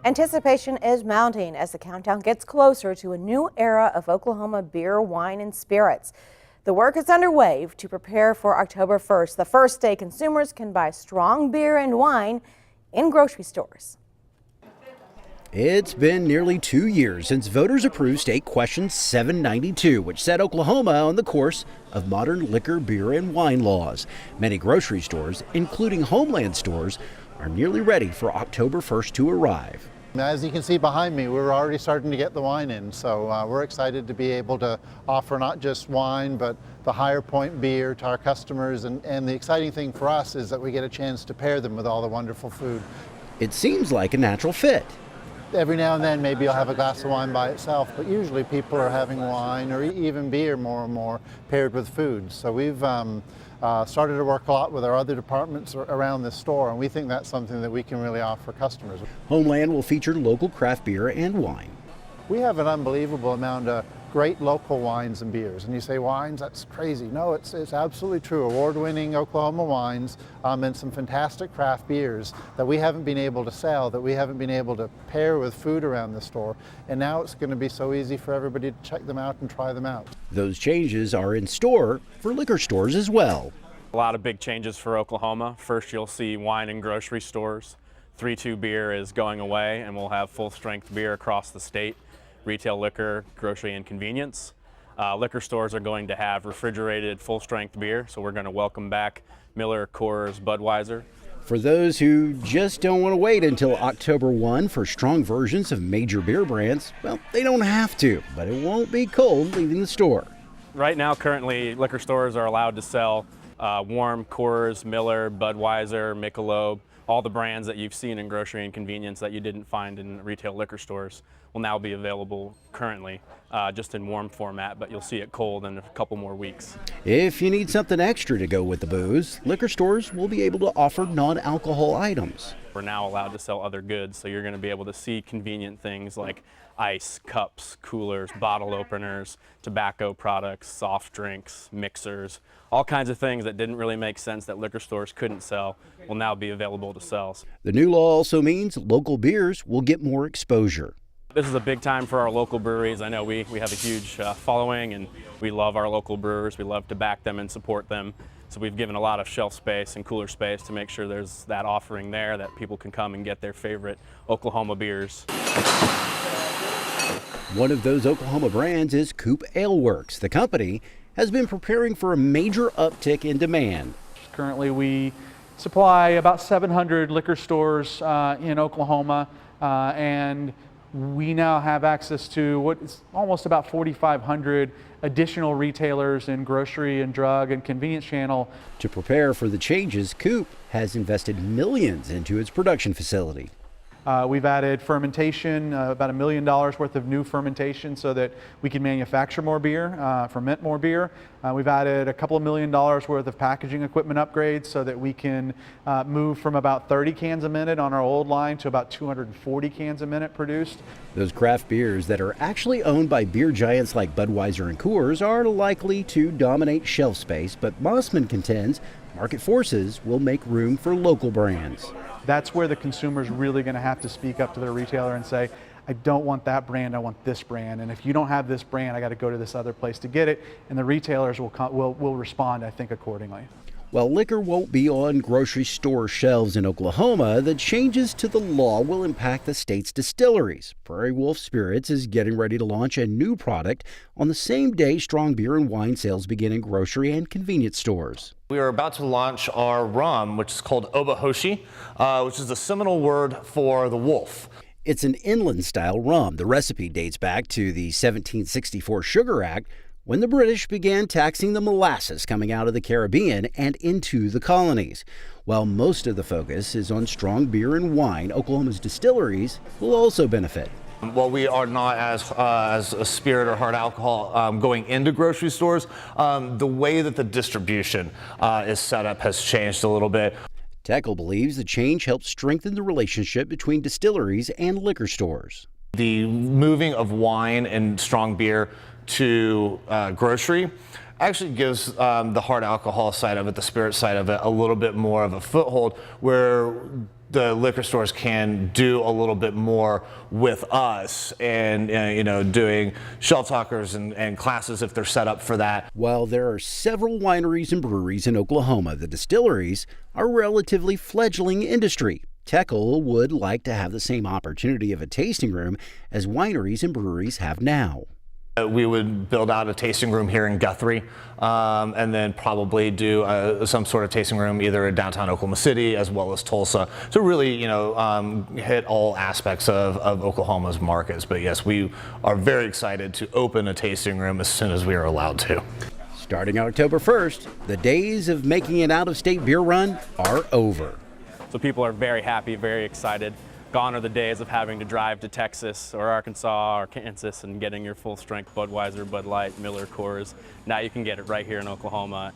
Anticipation is mounting as the countdown gets closer to a new era of Oklahoma beer, wine, and spirits. The work is underway to prepare for October 1st, the first day consumers can buy strong beer and wine in grocery stores. It's been nearly 2 years since voters approved State Question 792, which set Oklahoma on the course of modern liquor, beer, and wine laws. Many grocery stores, including Homeland stores, are nearly ready for October 1st to arrive. As you can see behind me, we're already starting to get the wine in, so we're excited to be able to offer not just wine, but the higher point beer to our customers, and the exciting thing for us is that we get a chance to pair them with all the wonderful food. It seems like a natural fit. Every now and then maybe you'll have a glass of wine by itself, but usually people are having wine or even beer more and more paired with food. So we've started to work a lot with our other departments around the store, and we think that's something that we can really offer customers. Homeland will feature local craft beer and wine. We have an unbelievable amount of great local wines and beers. And you say wines, that's crazy. No, it's absolutely true. Award-winning Oklahoma wines and some fantastic craft beers that we haven't been able to sell, that we haven't been able to pair with food around the store. And now it's going to be so easy for everybody to check them out and try them out. Those changes are in store for liquor stores as well. A lot of big changes for Oklahoma. First, you'll see wine in grocery stores. 3-2 beer is going away, and we'll have full-strength beer across the state. Retail liquor, grocery, and convenience. Liquor stores are going to have refrigerated full-strength beer, so we're going to welcome back Miller, Coors, Budweiser. For those who just don't want to wait until October 1 for strong versions of major beer brands, well, they don't have to, but it won't be cold leaving the store. Right now, currently, liquor stores are allowed to sell warm Coors, Miller, Budweiser, Michelob. All the brands that you've seen in grocery and convenience that you didn't find in retail liquor stores will now be available currently, just in warm format, but you'll see it cold in a couple more weeks. If you need something extra to go with the booze, liquor stores will be able to offer non-alcohol items. We're now allowed to sell other goods, so you're going to be able to see convenient things like ice, cups, coolers, bottle openers, tobacco products, soft drinks, mixers, all kinds of things that didn't really make sense that liquor stores couldn't sell will now be available to sell. The new law also means local beers will get more exposure. This is a big time for our local breweries. I know we have a huge following, and we love our local brewers. We love to back them and support them. So we've given a lot of shelf space and cooler space to make sure there's that offering there that people can come and get their favorite Oklahoma beers. One of those Oklahoma brands is Coop Ale Works. The company has been preparing for a major uptick in demand. Currently, we supply about 700 liquor stores in Oklahoma, and we now have access to what is almost about 4,500 additional retailers in grocery and drug and convenience channel. To prepare for the changes, Coop has invested millions into its production facility. We've added fermentation, about $1 million worth of new fermentation so that we can manufacture more beer, ferment more beer. We've added a couple of $1 million worth of packaging equipment upgrades so that we can move from about 30 cans a minute on our old line to about 240 cans a minute produced. Those craft beers that are actually owned by beer giants like Budweiser and Coors are likely to dominate shelf space, but Mossman contends market forces will make room for local brands. That's where the consumer's really going to have to speak up to their retailer and say, I don't want that brand, I want this brand. And if you don't have this brand, I got to go to this other place to get it. And the retailers will respond, I think, accordingly. While liquor won't be on grocery store shelves in Oklahoma, the changes to the law will impact the state's distilleries. Prairie Wolf Spirits is getting ready to launch a new product on the same day strong beer and wine sales begin in grocery and convenience stores. We are about to launch our rum, which is called Obahoshi, which is the Seminole word for the wolf. It's an inland-style rum. The recipe dates back to the 1764 Sugar Act, when the British began taxing the molasses coming out of the Caribbean and into the colonies. While most of the focus is on strong beer and wine, Oklahoma's distilleries will also benefit. While we are not as a spirit or hard alcohol going into grocery stores, the way that the distribution is set up has changed a little bit. Tekel believes the change helps strengthen the relationship between distilleries and liquor stores. The moving of wine and strong beer to grocery actually gives the hard alcohol side of it, the spirit side of it, a little bit more of a foothold, where the liquor stores can do a little bit more with us and doing shelf talkers and classes if they're set up for that. While there are several wineries and breweries in Oklahoma, the distilleries are a relatively fledgling industry. Tekel would like to have the same opportunity of a tasting room as wineries and breweries have now. We would build out a tasting room here in Guthrie, and then probably do some sort of tasting room either in downtown Oklahoma City as well as Tulsa to really, hit all aspects of Oklahoma's markets. But yes, we are very excited to open a tasting room as soon as we are allowed to. Starting October 1st, the days of making an out-of-state beer run are over. So people are very happy, very excited. Gone are the days of having to drive to Texas or Arkansas or Kansas and getting your full strength Budweiser, Bud Light, Miller, Coors. Now you can get it right here in Oklahoma